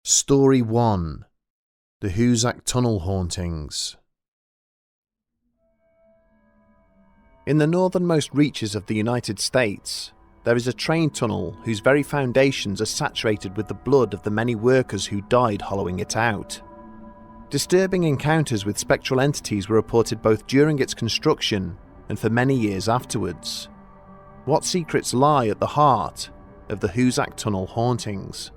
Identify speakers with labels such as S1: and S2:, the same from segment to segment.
S1: Story 1. The Hoosac Tunnel Hauntings. In the northernmost reaches of the United States, there is a train tunnel whose very foundations are saturated with the blood of the many workers who died hollowing it out. Disturbing encounters with spectral entities were reported both during its construction and for many years afterwards. What secrets lie at the heart of the Hoosac Tunnel Hauntings?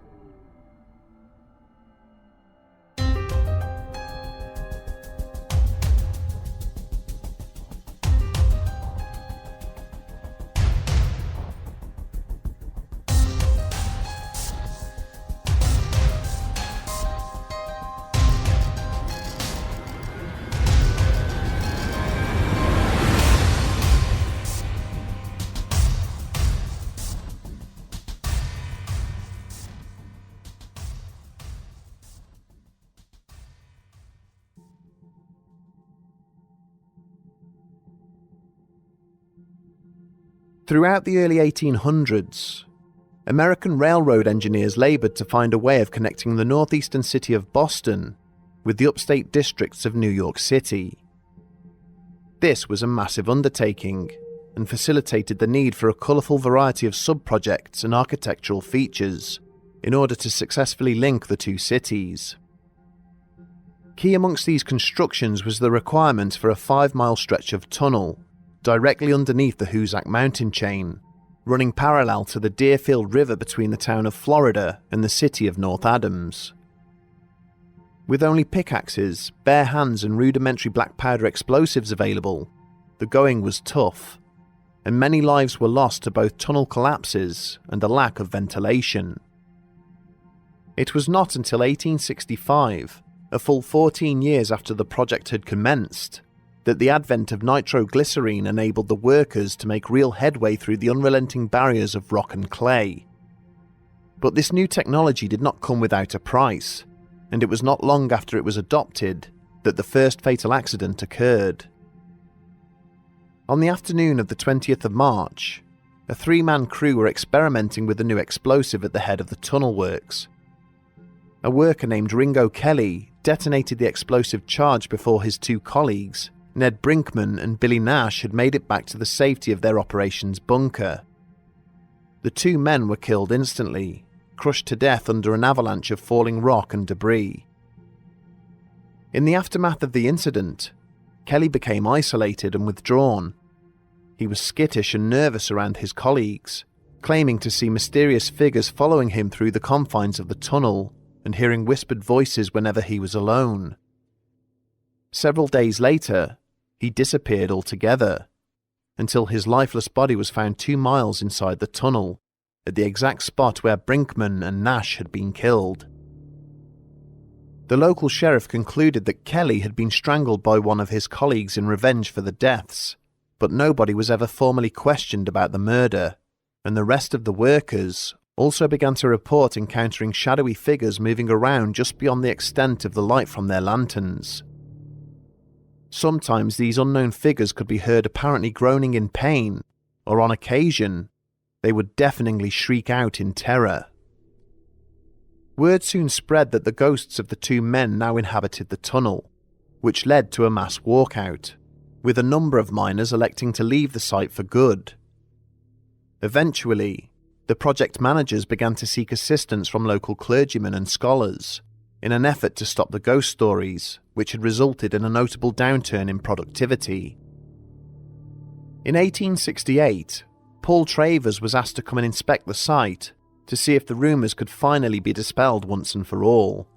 S1: Throughout the early 1800s, American railroad engineers laboured to find a way of connecting the northeastern city of Boston with the upstate districts of New York City. This was a massive undertaking and facilitated the need for a colourful variety of sub-projects and architectural features in order to successfully link the two cities. Key amongst these constructions was the requirement for a 5-mile stretch of tunnel directly underneath the Hoosac mountain chain, running parallel to the Deerfield River between the town of Florida and the city of North Adams. With only pickaxes, bare hands and rudimentary black powder explosives available, the going was tough, and many lives were lost to both tunnel collapses and a lack of ventilation. It was not until 1865, a full 14 years after the project had commenced, that the advent of nitroglycerine enabled the workers to make real headway through the unrelenting barriers of rock and clay. But this new technology did not come without a price, and it was not long after it was adopted that the first fatal accident occurred. On the afternoon of the 20th of March, a 3-man crew were experimenting with a new explosive at the head of the tunnel works. A worker named Ringo Kelly detonated the explosive charge before his two colleagues, Ned Brinkman and Billy Nash, had made it back to the safety of their operations bunker. The two men were killed instantly, crushed to death under an avalanche of falling rock and debris. In the aftermath of the incident, Kelly became isolated and withdrawn. He was skittish and nervous around his colleagues, claiming to see mysterious figures following him through the confines of the tunnel and hearing whispered voices whenever he was alone. Several days later, he disappeared altogether, until his lifeless body was found 2 miles inside the tunnel, at the exact spot where Brinkman and Nash had been killed. The local sheriff concluded that Kelly had been strangled by one of his colleagues in revenge for the deaths, but nobody was ever formally questioned about the murder, and the rest of the workers also began to report encountering shadowy figures moving around just beyond the extent of the light from their lanterns. Sometimes these unknown figures could be heard apparently groaning in pain, or on occasion, they would deafeningly shriek out in terror. Word soon spread that the ghosts of the two men now inhabited the tunnel, which led to a mass walkout, with a number of miners electing to leave the site for good. Eventually, the project managers began to seek assistance from local clergymen and scholars, in an effort to stop the ghost stories, which had resulted in a notable downturn in productivity. In 1868, Paul Travers was asked to come and inspect the site to see if the rumours could finally be dispelled once and for all.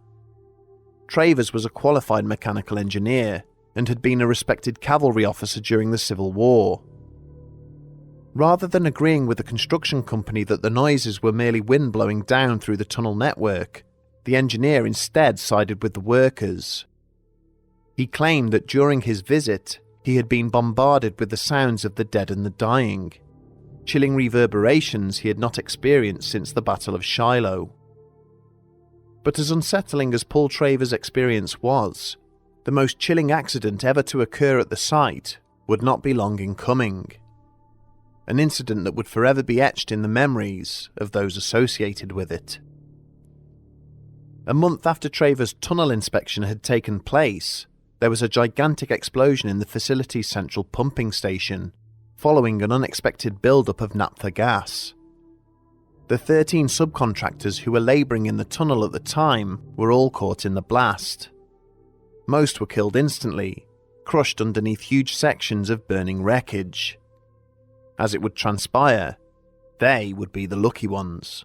S1: Travers was a qualified mechanical engineer and had been a respected cavalry officer during the Civil War. Rather than agreeing with the construction company that the noises were merely wind blowing down through the tunnel network, the engineer instead sided with the workers. He claimed that during his visit, he had been bombarded with the sounds of the dead and the dying, chilling reverberations he had not experienced since the Battle of Shiloh. But as unsettling as Paul Travers' experience was, the most chilling accident ever to occur at the site would not be long in coming. An incident that would forever be etched in the memories of those associated with it. A month after Traver's tunnel inspection had taken place, there was a gigantic explosion in the facility's central pumping station, following an unexpected buildup of naphtha gas. The 13 subcontractors who were labouring in the tunnel at the time were all caught in the blast. Most were killed instantly, crushed underneath huge sections of burning wreckage. As it would transpire, they would be the lucky ones.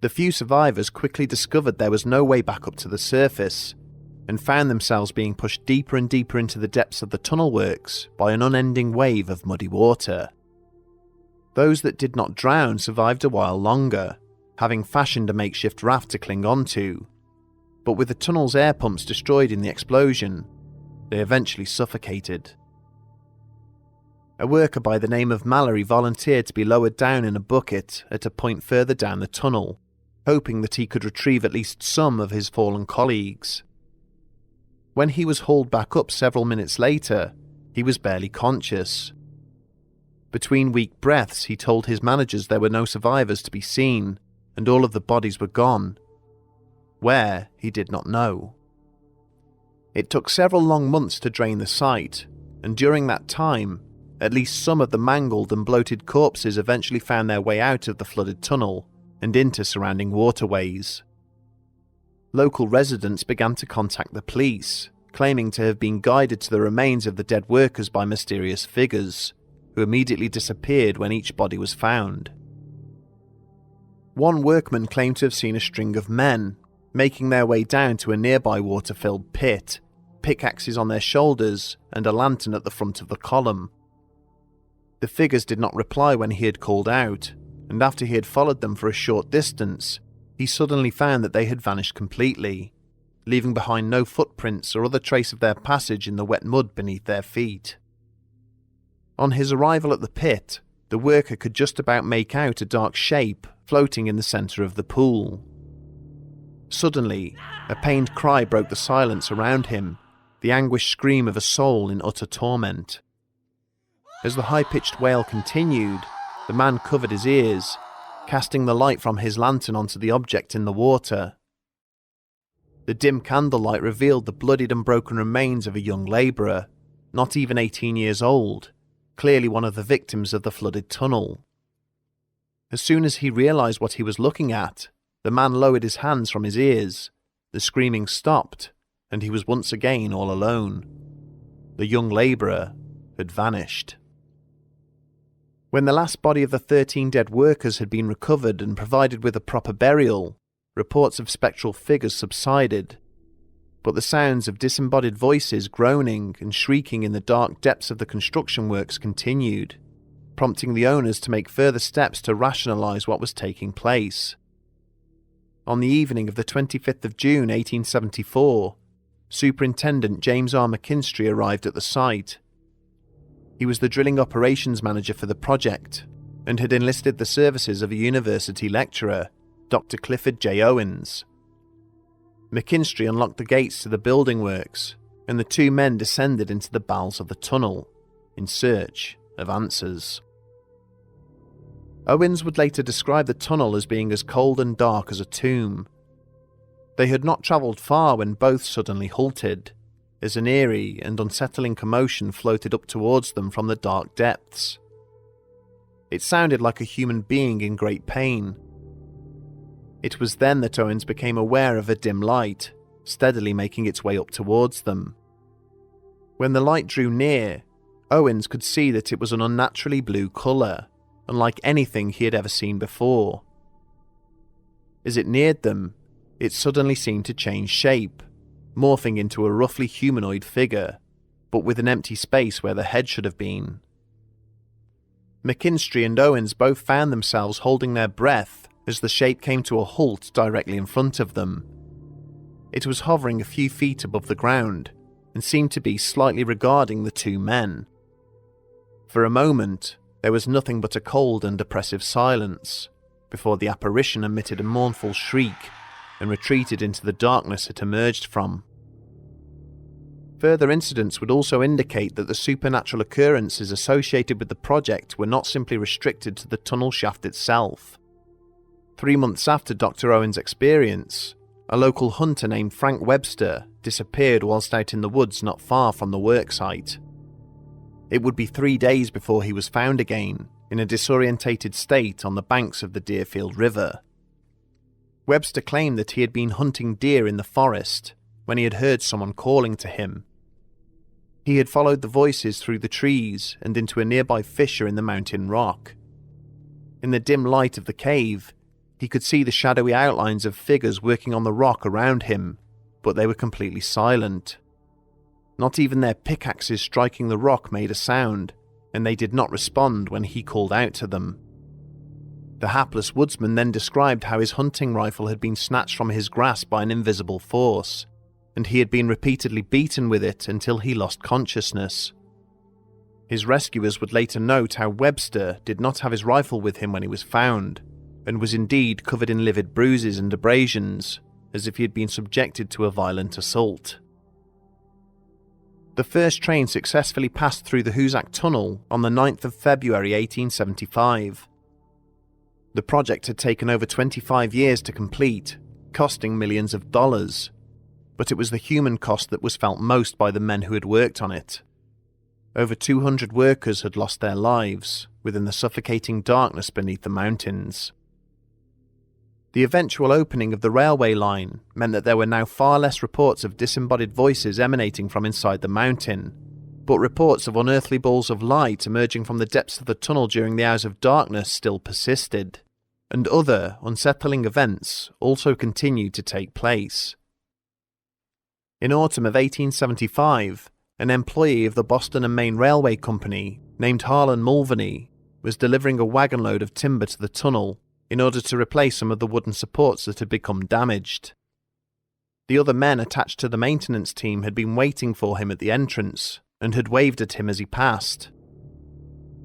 S1: The few survivors quickly discovered there was no way back up to the surface, and found themselves being pushed deeper and deeper into the depths of the tunnel works by an unending wave of muddy water. Those that did not drown survived a while longer, having fashioned a makeshift raft to cling onto, but with the tunnel's air pumps destroyed in the explosion, they eventually suffocated. A worker by the name of Mallory volunteered to be lowered down in a bucket at a point further down the tunnel, hoping that he could retrieve at least some of his fallen colleagues. When he was hauled back up several minutes later, he was barely conscious. Between weak breaths, he told his managers there were no survivors to be seen, and all of the bodies were gone. Where, he did not know. It took several long months to drain the site, and during that time, at least some of the mangled and bloated corpses eventually found their way out of the flooded tunnel and into surrounding waterways. Local residents began to contact the police, claiming to have been guided to the remains of the dead workers by mysterious figures, who immediately disappeared when each body was found. One workman claimed to have seen a string of men making their way down to a nearby water-filled pit, pickaxes on their shoulders and a lantern at the front of the column. The figures did not reply when he had called out, and after he had followed them for a short distance, he suddenly found that they had vanished completely, leaving behind no footprints or other trace of their passage in the wet mud beneath their feet. On his arrival at the pit, the worker could just about make out a dark shape floating in the centre of the pool. Suddenly, a pained cry broke the silence around him, the anguished scream of a soul in utter torment. As the high-pitched wail continued, the man covered his ears, casting the light from his lantern onto the object in the water. The dim candlelight revealed the bloodied and broken remains of a young labourer, not even 18 years old, clearly one of the victims of the flooded tunnel. As soon as he realised what he was looking at, the man lowered his hands from his ears, the screaming stopped, and he was once again all alone. The young labourer had vanished. When the last body of the 13 dead workers had been recovered and provided with a proper burial, reports of spectral figures subsided, but the sounds of disembodied voices groaning and shrieking in the dark depths of the construction works continued, prompting the owners to make further steps to rationalise what was taking place. On the evening of the 25th of June 1874, Superintendent James R. McKinstry arrived at the site. He was the drilling operations manager for the project and had enlisted the services of a university lecturer, Dr. Clifford J. Owens. McKinstry unlocked the gates to the building works, and the two men descended into the bowels of the tunnel in search of answers. Owens would later describe the tunnel as being as cold and dark as a tomb. They had not travelled far when both suddenly halted, as an eerie and unsettling commotion floated up towards them from the dark depths. It sounded like a human being in great pain. It was then that Owens became aware of a dim light, steadily making its way up towards them. When the light drew near, Owens could see that it was an unnaturally blue colour, unlike anything he had ever seen before. As it neared them, it suddenly seemed to change shape, morphing into a roughly humanoid figure, but with an empty space where the head should have been. McKinstry and Owens both found themselves holding their breath as the shape came to a halt directly in front of them. It was hovering a few feet above the ground and seemed to be slightly regarding the two men. For a moment, there was nothing but a cold and oppressive silence, before the apparition emitted a mournful shriek and retreated into the darkness it emerged from. Further incidents would also indicate that the supernatural occurrences associated with the project were not simply restricted to the tunnel shaft itself. 3 months after Dr. Owen's experience, a local hunter named Frank Webster disappeared whilst out in the woods not far from the worksite. It would be 3 days before he was found again, in a disorientated state on the banks of the Deerfield River. Webster claimed that he had been hunting deer in the forest when he had heard someone calling to him. He had followed the voices through the trees and into a nearby fissure in the mountain rock. In the dim light of the cave, he could see the shadowy outlines of figures working on the rock around him, but they were completely silent. Not even their pickaxes striking the rock made a sound, and they did not respond when he called out to them. The hapless woodsman then described how his hunting rifle had been snatched from his grasp by an invisible force, and he had been repeatedly beaten with it until he lost consciousness. His rescuers would later note how Webster did not have his rifle with him when he was found, and was indeed covered in livid bruises and abrasions, as if he had been subjected to a violent assault. The first train successfully passed through the Hoosac Tunnel on the 9th of February 1875. The project had taken over 25 years to complete, costing millions of dollars, but it was the human cost that was felt most by the men who had worked on it. Over 200 workers had lost their lives within the suffocating darkness beneath the mountains. The eventual opening of the railway line meant that there were now far less reports of disembodied voices emanating from inside the mountain, but reports of unearthly balls of light emerging from the depths of the tunnel during the hours of darkness still persisted, and other unsettling events also continued to take place. In autumn of 1875, an employee of the Boston and Maine Railway Company named Harlan Mulvaney was delivering a wagon load of timber to the tunnel in order to replace some of the wooden supports that had become damaged. The other men attached to the maintenance team had been waiting for him at the entrance and had waved at him as he passed.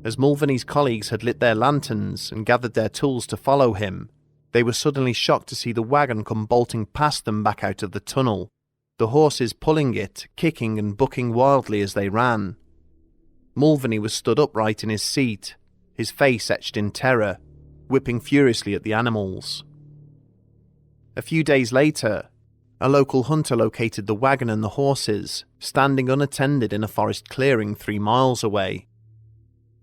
S1: As Mulvaney's colleagues had lit their lanterns and gathered their tools to follow him, they were suddenly shocked to see the wagon come bolting past them back out of the tunnel, the horses pulling it, kicking and bucking wildly as they ran. Mulvaney was stood upright in his seat, his face etched in terror, whipping furiously at the animals. A few days later, a local hunter located the wagon and the horses, standing unattended in a forest clearing 3 miles away.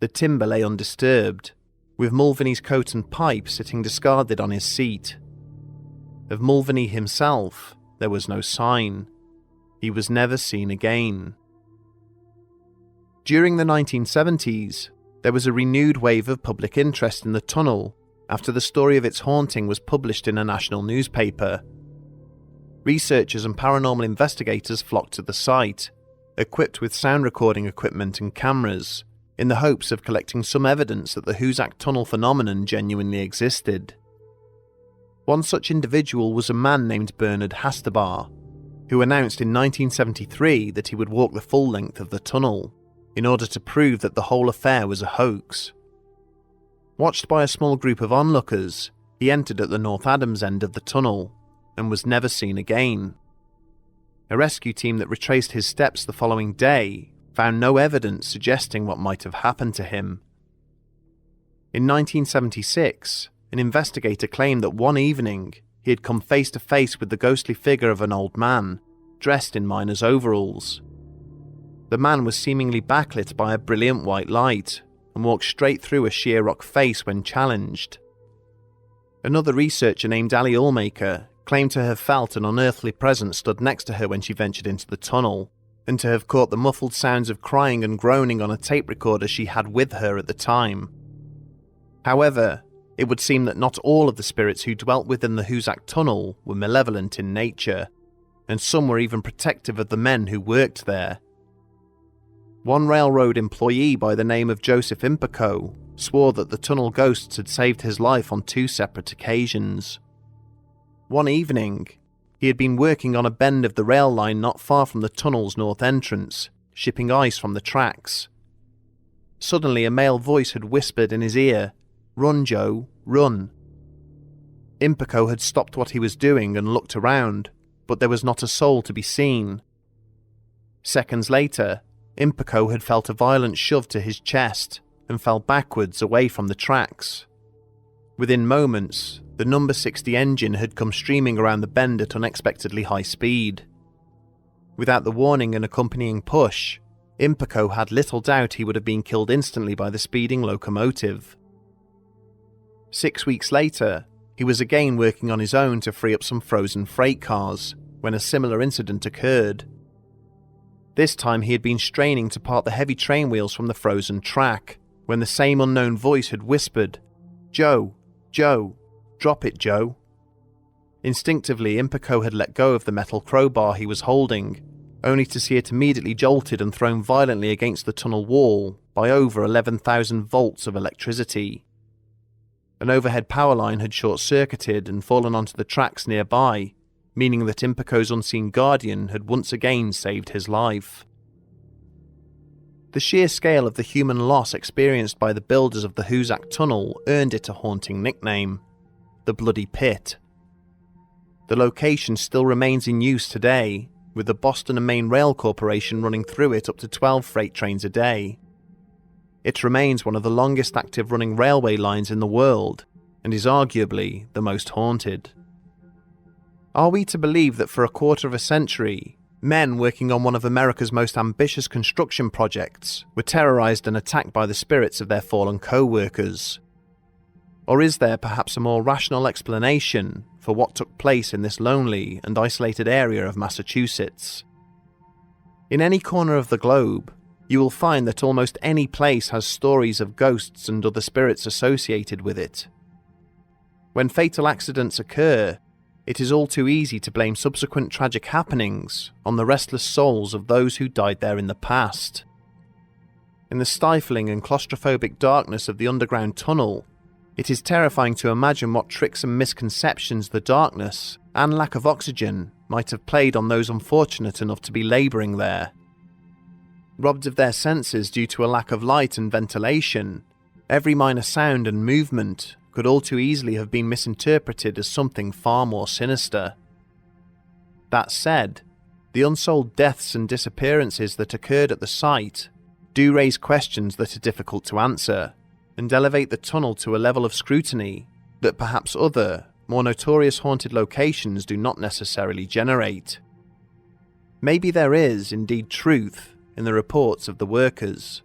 S1: The timber lay undisturbed, with Mulvaney's coat and pipe sitting discarded on his seat. Of Mulvaney himself, there was no sign. He was never seen again. During the 1970s, there was a renewed wave of public interest in the tunnel after the story of its haunting was published in a national newspaper. Researchers and paranormal investigators flocked to the site, equipped with sound recording equipment and cameras, in the hopes of collecting some evidence that the Hoosac Tunnel phenomenon genuinely existed. One such individual was a man named Bernard Hastabar, who announced in 1973 that he would walk the full length of the tunnel, in order to prove that the whole affair was a hoax. Watched by a small group of onlookers, he entered at the North Adams end of the tunnel, and was never seen again. A rescue team that retraced his steps the following day found no evidence suggesting what might have happened to him. In 1976, an investigator claimed that one evening he had come face to face with the ghostly figure of an old man, dressed in miner's overalls. The man was seemingly backlit by a brilliant white light, and walked straight through a sheer rock face when challenged. Another researcher named Ali Allmaker claimed to have felt an unearthly presence stood next to her when she ventured into the tunnel, and to have caught the muffled sounds of crying and groaning on a tape recorder she had with her at the time. However, it would seem that not all of the spirits who dwelt within the Hoosac Tunnel were malevolent in nature, and some were even protective of the men who worked there. One railroad employee by the name of Joseph Impico swore that the tunnel ghosts had saved his life on 2 separate occasions. One evening, he had been working on a bend of the rail line not far from the tunnel's north entrance, shipping ice from the tracks. Suddenly a male voice had whispered in his ear, "Run, Joe, run." Impico had stopped what he was doing and looked around, but there was not a soul to be seen. Seconds later, Impico had felt a violent shove to his chest and fell backwards away from the tracks. Within moments, The number 60 engine had come streaming around the bend at unexpectedly high speed. Without the warning and accompanying push, Impico had little doubt he would have been killed instantly by the speeding locomotive. 6 weeks later, he was again working on his own to free up some frozen freight cars when a similar incident occurred. This time he had been straining to part the heavy train wheels from the frozen track when the same unknown voice had whispered, "Joe, Joe, drop it, Joe." Instinctively, Impico had let go of the metal crowbar he was holding, only to see it immediately jolted and thrown violently against the tunnel wall by over 11,000 volts of electricity. An overhead power line had short-circuited and fallen onto the tracks nearby, meaning that Impico's unseen guardian had once again saved his life. The sheer scale of the human loss experienced by the builders of the Hoosac Tunnel earned it a haunting nickname, the Bloody Pit. The location still remains in use today, with the Boston and Maine Rail Corporation running through it up to 12 freight trains a day. It remains one of the longest active running railway lines in the world, and is arguably the most haunted. Are we to believe that for a quarter of a century, men working on one of America's most ambitious construction projects were terrorized and attacked by the spirits of their fallen co-workers? Or is there perhaps a more rational explanation for what took place in this lonely and isolated area of Massachusetts? In any corner of the globe, you will find that almost any place has stories of ghosts and other spirits associated with it. When fatal accidents occur, it is all too easy to blame subsequent tragic happenings on the restless souls of those who died there in the past. In the stifling and claustrophobic darkness of the underground tunnel, it is terrifying to imagine what tricks and misconceptions the darkness and lack of oxygen might have played on those unfortunate enough to be labouring there. Robbed of their senses due to a lack of light and ventilation, every minor sound and movement could all too easily have been misinterpreted as something far more sinister. That said, the unsolved deaths and disappearances that occurred at the site do raise questions that are difficult to answer, and elevate the tunnel to a level of scrutiny that perhaps other, more notorious haunted locations do not necessarily generate. Maybe there is indeed truth in the reports of the workers,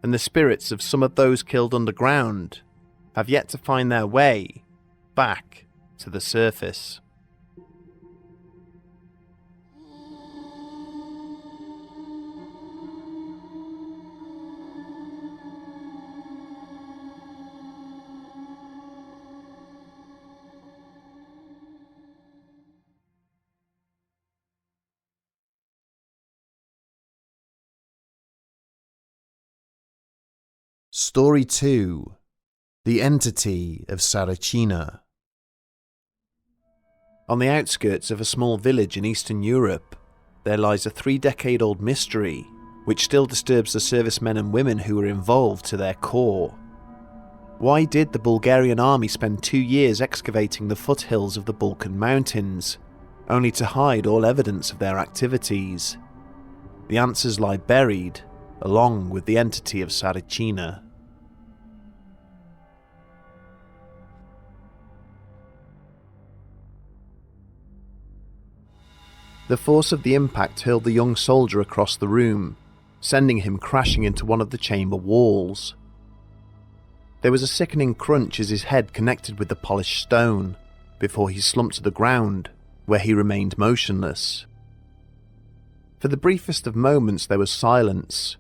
S1: and the spirits of some of those killed underground have yet to find their way back to the surface. Story 2. The Entity of Tsarichina. On the outskirts of a small village in Eastern Europe, there lies a 3-decade-old mystery which still disturbs the servicemen and women who were involved to their core. Why did the Bulgarian army spend 2 years excavating the foothills of the Balkan Mountains, only to hide all evidence of their activities? The answers lie buried, along with the entity of Tsarichina. The force of the impact hurled the young soldier across the room, sending him crashing into one of the chamber walls. There was a sickening crunch as his head connected with the polished stone, before he slumped to the ground, where he remained motionless. For the briefest of moments there was silence,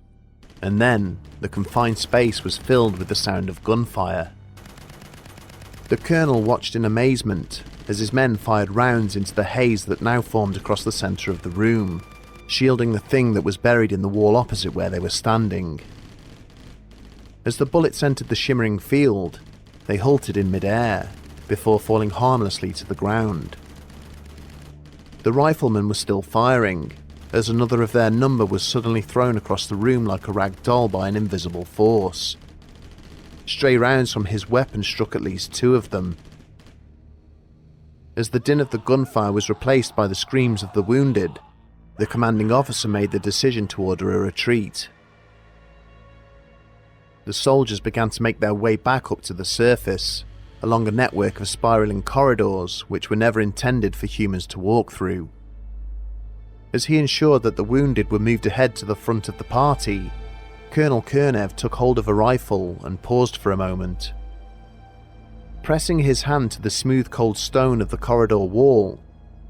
S1: and then the confined space was filled with the sound of gunfire. The colonel watched in amazement as his men fired rounds into the haze that now formed across the centre of the room, shielding the thing that was buried in the wall opposite where they were standing. As the bullets entered the shimmering field, they halted in mid-air, before falling harmlessly to the ground. The rifleman was still firing, as another of their number was suddenly thrown across the room like a rag doll by an invisible force. Stray rounds from his weapon struck at least 2 of them. As the din of the gunfire was replaced by the screams of the wounded, the commanding officer made the decision to order a retreat. The soldiers began to make their way back up to the surface, along a network of spiraling corridors which were never intended for humans to walk through. As he ensured that the wounded were moved ahead to the front of the party, Colonel Kernev took hold of a rifle and paused for a moment. Pressing his hand to the smooth cold stone of the corridor wall,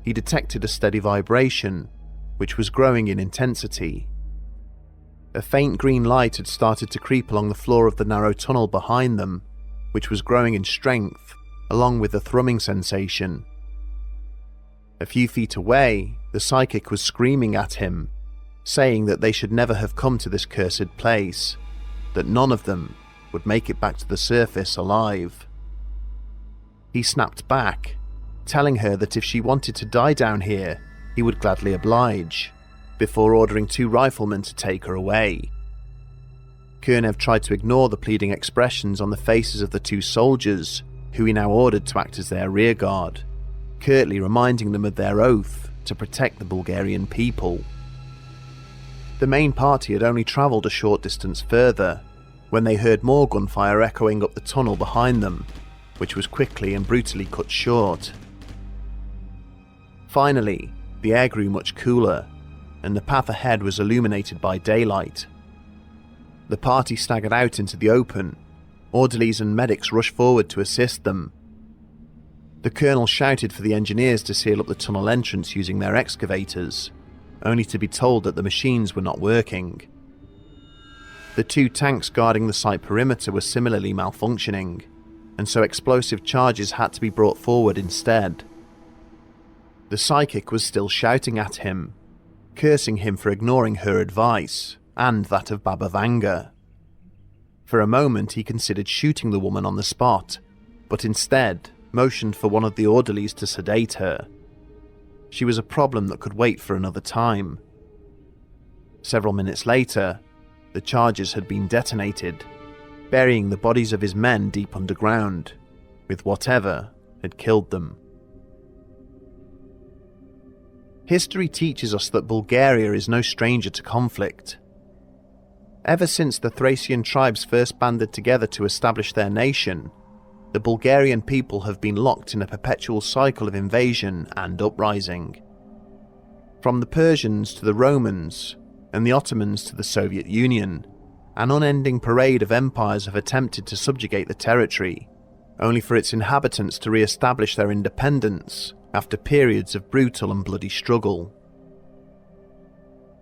S1: he detected a steady vibration, which was growing in intensity. A faint green light had started to creep along the floor of the narrow tunnel behind them, which was growing in strength, along with the thrumming sensation. A few feet away, the psychic was screaming at him, saying that they should never have come to this cursed place, that none of them would make it back to the surface alive. He snapped back, telling her that if she wanted to die down here, he would gladly oblige, before ordering 2 riflemen to take her away. Kernev tried to ignore the pleading expressions on the faces of the 2 soldiers, who he now ordered to act as their rearguard, curtly reminding them of their oath to protect the Bulgarian people. The main party had only travelled a short distance further, when they heard more gunfire echoing up the tunnel behind them, which was quickly and brutally cut short. Finally, the air grew much cooler, and the path ahead was illuminated by daylight. The party staggered out into the open. Orderlies and medics rushed forward to assist them. The colonel shouted for the engineers to seal up the tunnel entrance using their excavators, only to be told that the machines were not working. The 2 tanks guarding the site perimeter were similarly malfunctioning, and so explosive charges had to be brought forward instead. The psychic was still shouting at him, cursing him for ignoring her advice, and that of Baba Vanga. For a moment he considered shooting the woman on the spot, but instead motioned for one of the orderlies to sedate her. She was a problem that could wait for another time. Several minutes later, the charges had been detonated, burying the bodies of his men deep underground, with whatever had killed them. History teaches us that Bulgaria is no stranger to conflict. Ever since the Thracian tribes first banded together to establish their nation, the Bulgarian people have been locked in a perpetual cycle of invasion and uprising. From the Persians to the Romans, and the Ottomans to the Soviet Union, an unending parade of empires have attempted to subjugate the territory, only for its inhabitants to re-establish their independence after periods of brutal and bloody struggle.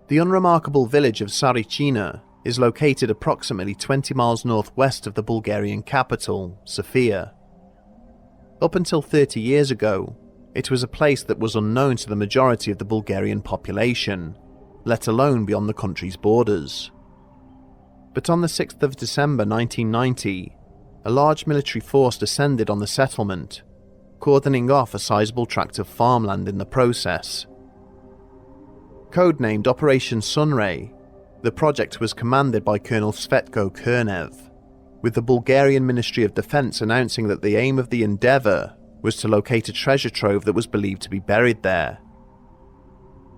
S1: The unremarkable village of Tsarichina is located approximately 20 miles northwest of the Bulgarian capital, Sofia. Up until 30 years ago, it was a place that was unknown to the majority of the Bulgarian population, let alone beyond the country's borders. But on the 6th of December 1990, a large military force descended on the settlement, cordoning off a sizable tract of farmland in the process. Codenamed Operation Sunray, the project was commanded by Colonel Cvetko Kernev, with the Bulgarian Ministry of Defense announcing that the aim of the endeavour was to locate a treasure trove that was believed to be buried there.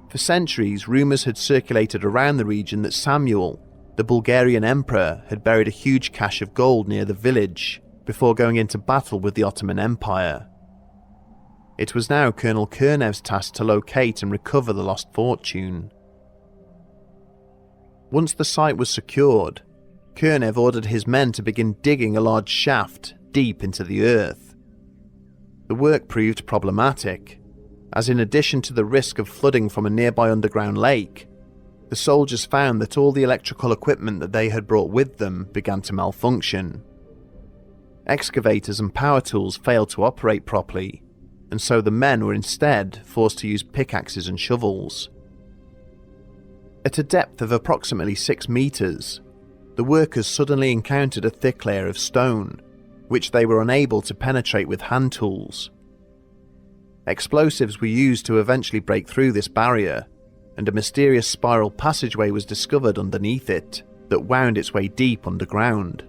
S1: For centuries, rumours had circulated around the region that Samuel, the Bulgarian emperor, had buried a huge cache of gold near the village before going into battle with the Ottoman Empire. It was now Colonel Kernev's task to locate and recover the lost fortune. Once the site was secured, Kernev ordered his men to begin digging a large shaft deep into the earth. The work proved problematic, as in addition to the risk of flooding from a nearby underground lake, the soldiers found that all the electrical equipment that they had brought with them began to malfunction. Excavators and power tools failed to operate properly, and so the men were instead forced to use pickaxes and shovels. At a depth of approximately 6 meters, the workers suddenly encountered a thick layer of stone, which they were unable to penetrate with hand tools. Explosives were used to eventually break through this barrier, and a mysterious spiral passageway was discovered underneath it that wound its way deep underground.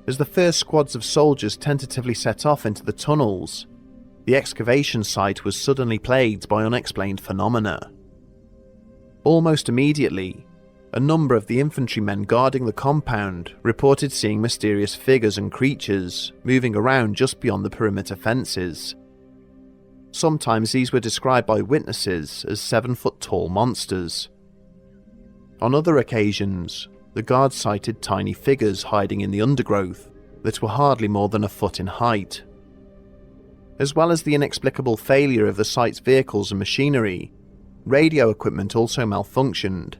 S1: As the first squads of soldiers tentatively set off into the tunnels, the excavation site was suddenly plagued by unexplained phenomena. Almost immediately, a number of the infantrymen guarding the compound reported seeing mysterious figures and creatures moving around just beyond the perimeter fences. Sometimes these were described by witnesses as 7-foot-tall monsters. On other occasions, the guards sighted tiny figures hiding in the undergrowth that were hardly more than a foot in height. As well as the inexplicable failure of the site's vehicles and machinery, radio equipment also malfunctioned.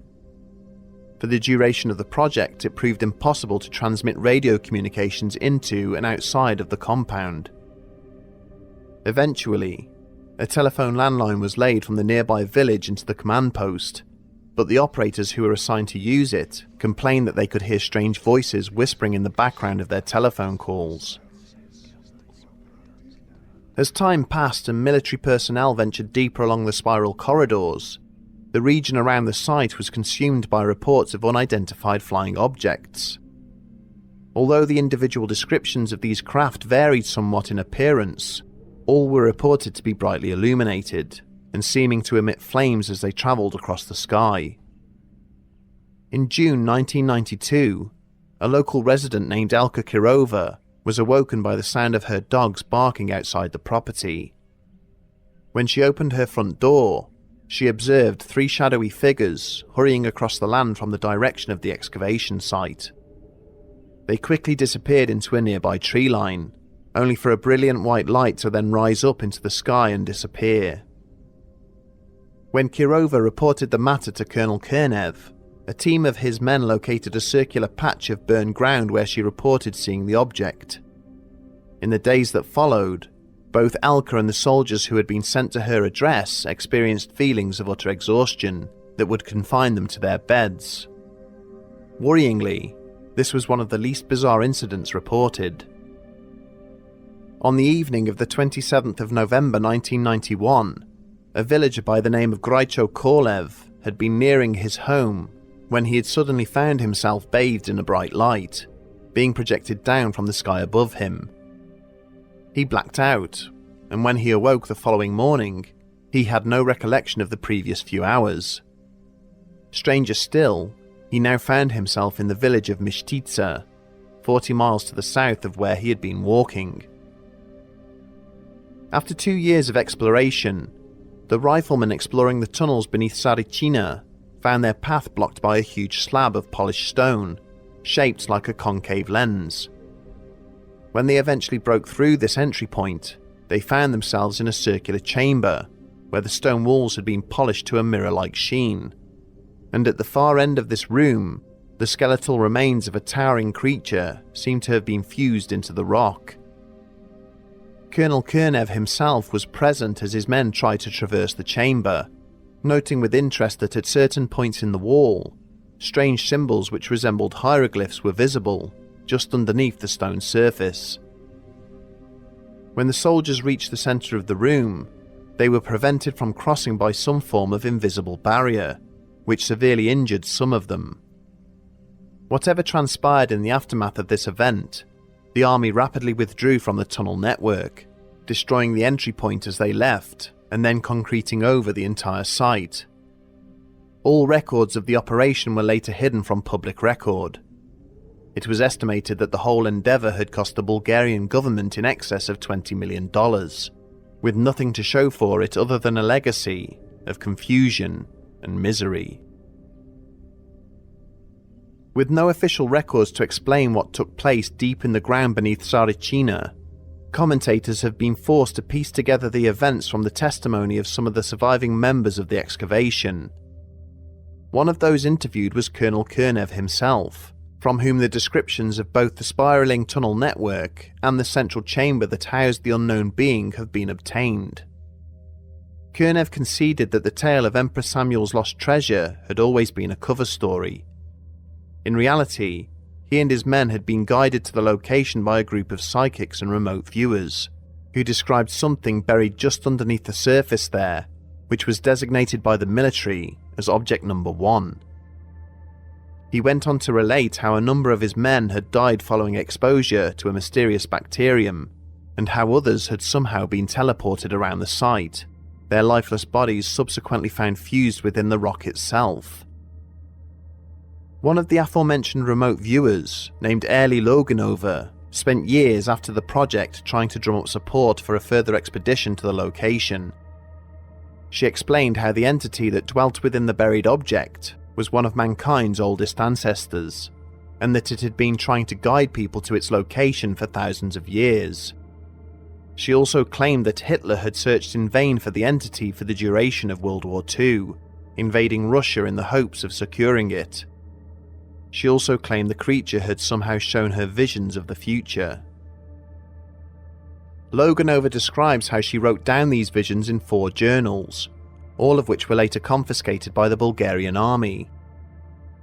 S1: For the duration of the project, it proved impossible to transmit radio communications into and outside of the compound. Eventually, a telephone landline was laid from the nearby village into the command post, but the operators who were assigned to use it complained that they could hear strange voices whispering in the background of their telephone calls. As time passed and military personnel ventured deeper along the spiral corridors, the region around the site was consumed by reports of unidentified flying objects. Although the individual descriptions of these craft varied somewhat in appearance, all were reported to be brightly illuminated and seeming to emit flames as they travelled across the sky. In June 1992, a local resident named Elka Kirova was awoken by the sound of her dogs barking outside the property. When she opened her front door, she observed 3 shadowy figures hurrying across the land from the direction of the excavation site. They quickly disappeared into a nearby tree line, only for a brilliant white light to then rise up into the sky and disappear. When Kirova reported the matter to Colonel Kernev, a team of his men located a circular patch of burned ground where she reported seeing the object. In the days that followed, both Elka and the soldiers who had been sent to her address experienced feelings of utter exhaustion that would confine them to their beds. Worryingly, this was one of the least bizarre incidents reported. On the evening of the 27th of November 1991, a villager by the name of Graicho Korlev had been nearing his home when he had suddenly found himself bathed in a bright light, being projected down from the sky above him. He blacked out, and when he awoke the following morning, he had no recollection of the previous few hours. Stranger still, he now found himself in the village of Mishtitsa, 40 miles to the south of where he had been walking. After 2 years of exploration, the riflemen exploring the tunnels beneath Tsarichina found their path blocked by a huge slab of polished stone, shaped like a concave lens. When they eventually broke through this entry point, they found themselves in a circular chamber, where the stone walls had been polished to a mirror-like sheen, and at the far end of this room, the skeletal remains of a towering creature seemed to have been fused into the rock. Colonel Kernev himself was present as his men tried to traverse the chamber, noting with interest that at certain points in the wall, strange symbols which resembled hieroglyphs were visible just underneath the stone surface. When the soldiers reached the center of the room, they were prevented from crossing by some form of invisible barrier, which severely injured some of them. Whatever transpired in the aftermath of this event, the army rapidly withdrew from the tunnel network, destroying the entry point as they left, and then concreting over the entire site. All records of the operation were later hidden from public record. It was estimated that the whole endeavour had cost the Bulgarian government in excess of $20 million, with nothing to show for it other than a legacy of confusion and misery. With no official records to explain what took place deep in the ground beneath Tsarichina, commentators have been forced to piece together the events from the testimony of some of the surviving members of the excavation. One of those interviewed was Colonel Kernev himself, from whom the descriptions of both the spiralling tunnel network and the central chamber that housed the unknown being have been obtained. Kernev conceded that the tale of Emperor Samuel's lost treasure had always been a cover story. In reality, he and his men had been guided to the location by a group of psychics and remote viewers, who described something buried just underneath the surface there, which was designated by the military as Object Number 1. He went on to relate how a number of his men had died following exposure to a mysterious bacterium, and how others had somehow been teleported around the site, their lifeless bodies subsequently found fused within the rock itself. One of the aforementioned remote viewers, named Eerie Loganova, spent years after the project trying to drum up support for a further expedition to the location. She explained how the entity that dwelt within the buried object was one of mankind's oldest ancestors, and that it had been trying to guide people to its location for thousands of years. She also claimed that Hitler had searched in vain for the entity for the duration of World War II, invading Russia in the hopes of securing it. She also claimed the creature had somehow shown her visions of the future. Loganova describes how she wrote down these visions in 4 journals, all of which were later confiscated by the Bulgarian army.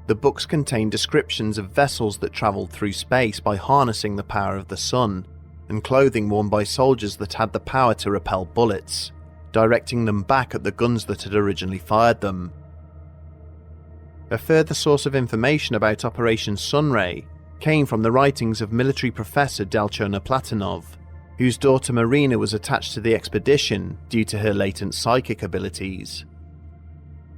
S1: The books contain descriptions of vessels that travelled through space by harnessing the power of the sun, and clothing worn by soldiers that had the power to repel bullets, directing them back at the guns that had originally fired them. A further source of information about Operation Sunray came from the writings of military professor Delchona Platonov, whose daughter Marina was attached to the expedition due to her latent psychic abilities.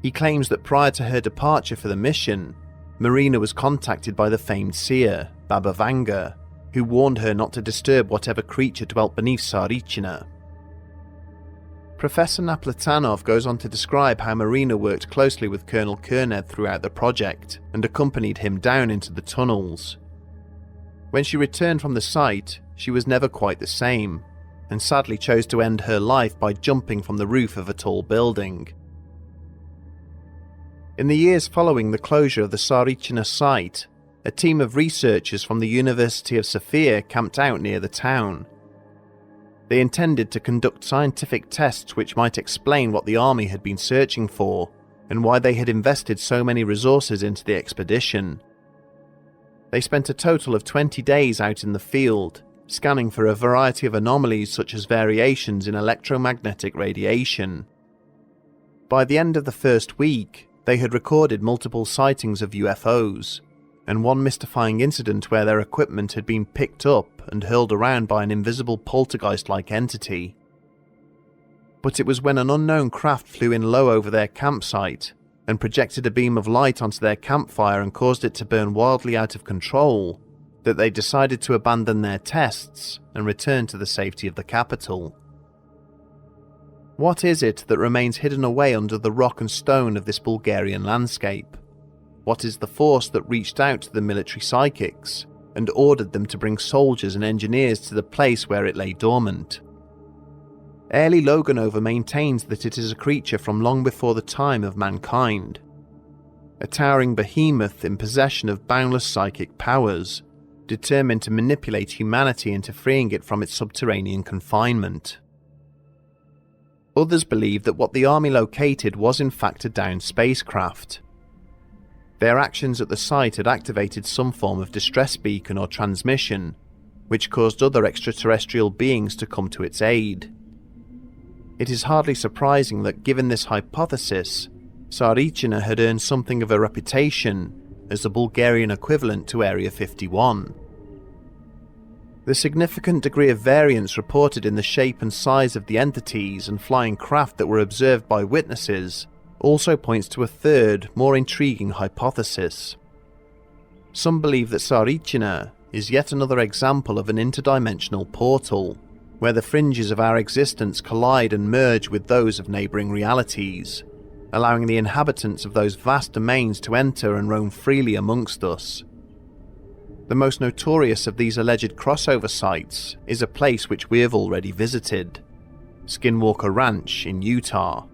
S1: He claims that prior to her departure for the mission, Marina was contacted by the famed seer, Baba Vanga, who warned her not to disturb whatever creature dwelt beneath Tsarichina. Professor Naplatanov goes on to describe how Marina worked closely with Colonel Kerned throughout the project and accompanied him down into the tunnels. When she returned from the site, she was never quite the same, and sadly chose to end her life by jumping from the roof of a tall building. In the years following the closure of the Tsarichina site, a team of researchers from the University of Sofia camped out near the town. They intended to conduct scientific tests which might explain what the army had been searching for and why they had invested so many resources into the expedition. They spent a total of 20 days out in the field, scanning for a variety of anomalies such as variations in electromagnetic radiation. By the end of the first week, they had recorded multiple sightings of UFOs, and one mystifying incident where their equipment had been picked up and hurled around by an invisible poltergeist-like entity. But it was when an unknown craft flew in low over their campsite and projected a beam of light onto their campfire and caused it to burn wildly out of control that they decided to abandon their tests and return to the safety of the capital. What is it that remains hidden away under the rock and stone of this Bulgarian landscape? What is the force that reached out to the military psychics and ordered them to bring soldiers and engineers to the place where it lay dormant? Eerie Loganova maintains that it is a creature from long before the time of mankind, a towering behemoth in possession of boundless psychic powers, determined to manipulate humanity into freeing it from its subterranean confinement. Others believe that what the army located was in fact a downed spacecraft. Their actions at the site had activated some form of distress beacon or transmission, which caused other extraterrestrial beings to come to its aid. It is hardly surprising that, given this hypothesis, Tsarichina had earned something of a reputation as the Bulgarian equivalent to Area 51. The significant degree of variance reported in the shape and size of the entities and flying craft that were observed by witnesses also points to a third, more intriguing hypothesis. Some believe that Tsarichina is yet another example of an interdimensional portal, where the fringes of our existence collide and merge with those of neighbouring realities, allowing the inhabitants of those vast domains to enter and roam freely amongst us. The most notorious of these alleged crossover sites is a place which we have already visited, Skinwalker Ranch in Utah.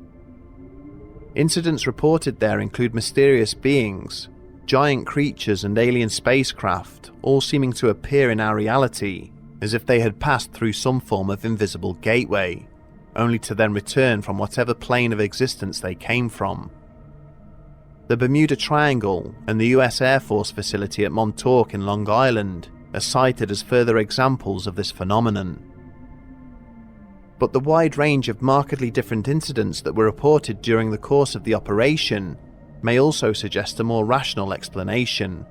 S1: Incidents reported there include mysterious beings, giant creatures and alien spacecraft, all seeming to appear in our reality as if they had passed through some form of invisible gateway, only to then return from whatever plane of existence they came from. The Bermuda Triangle and the US Air Force facility at Montauk in Long Island are cited as further examples of this phenomenon. But the wide range of markedly different incidents that were reported during the course of the operation may also suggest a more rational explanation.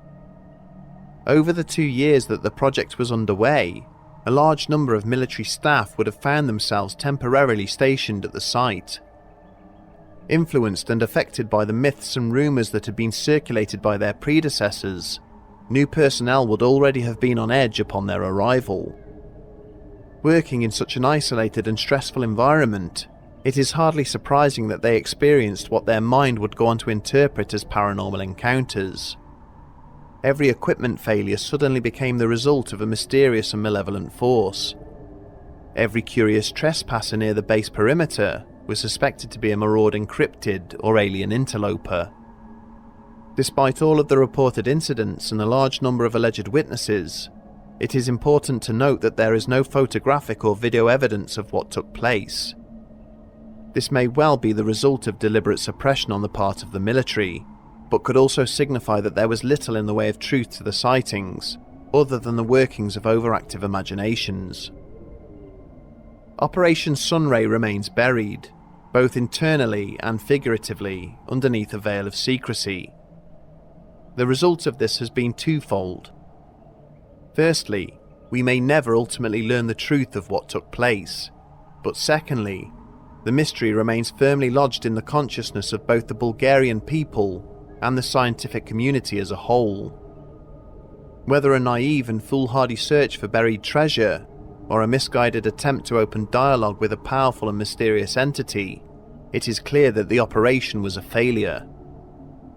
S1: Over the 2 years that the project was underway, a large number of military staff would have found themselves temporarily stationed at the site. Influenced and affected by the myths and rumours that had been circulated by their predecessors, new personnel would already have been on edge upon their arrival. Working in such an isolated and stressful environment, it is hardly surprising that they experienced what their mind would go on to interpret as paranormal encounters. Every equipment failure suddenly became the result of a mysterious and malevolent force. Every curious trespasser near the base perimeter was suspected to be a marauding cryptid or alien interloper. Despite all of the reported incidents and a large number of alleged witnesses, it is important to note that there is no photographic or video evidence of what took place. This may well be the result of deliberate suppression on the part of the military, but could also signify that there was little in the way of truth to the sightings, other than the workings of overactive imaginations. Operation Sunray remains buried, both internally and figuratively, underneath a veil of secrecy. The result of this has been twofold. Firstly, we may never ultimately learn the truth of what took place, but secondly, the mystery remains firmly lodged in the consciousness of both the Bulgarian people and the scientific community as a whole. Whether a naive and foolhardy search for buried treasure, or a misguided attempt to open dialogue with a powerful and mysterious entity, it is clear that the operation was a failure.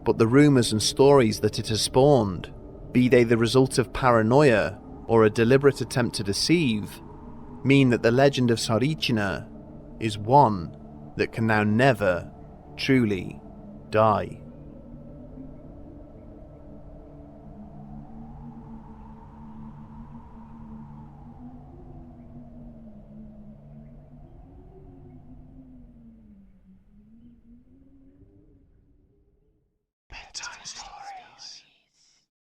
S1: But the rumours and stories that it has spawned, be they the result of paranoia or a deliberate attempt to deceive, mean that the legend of Tsarichina is one that can now never truly die.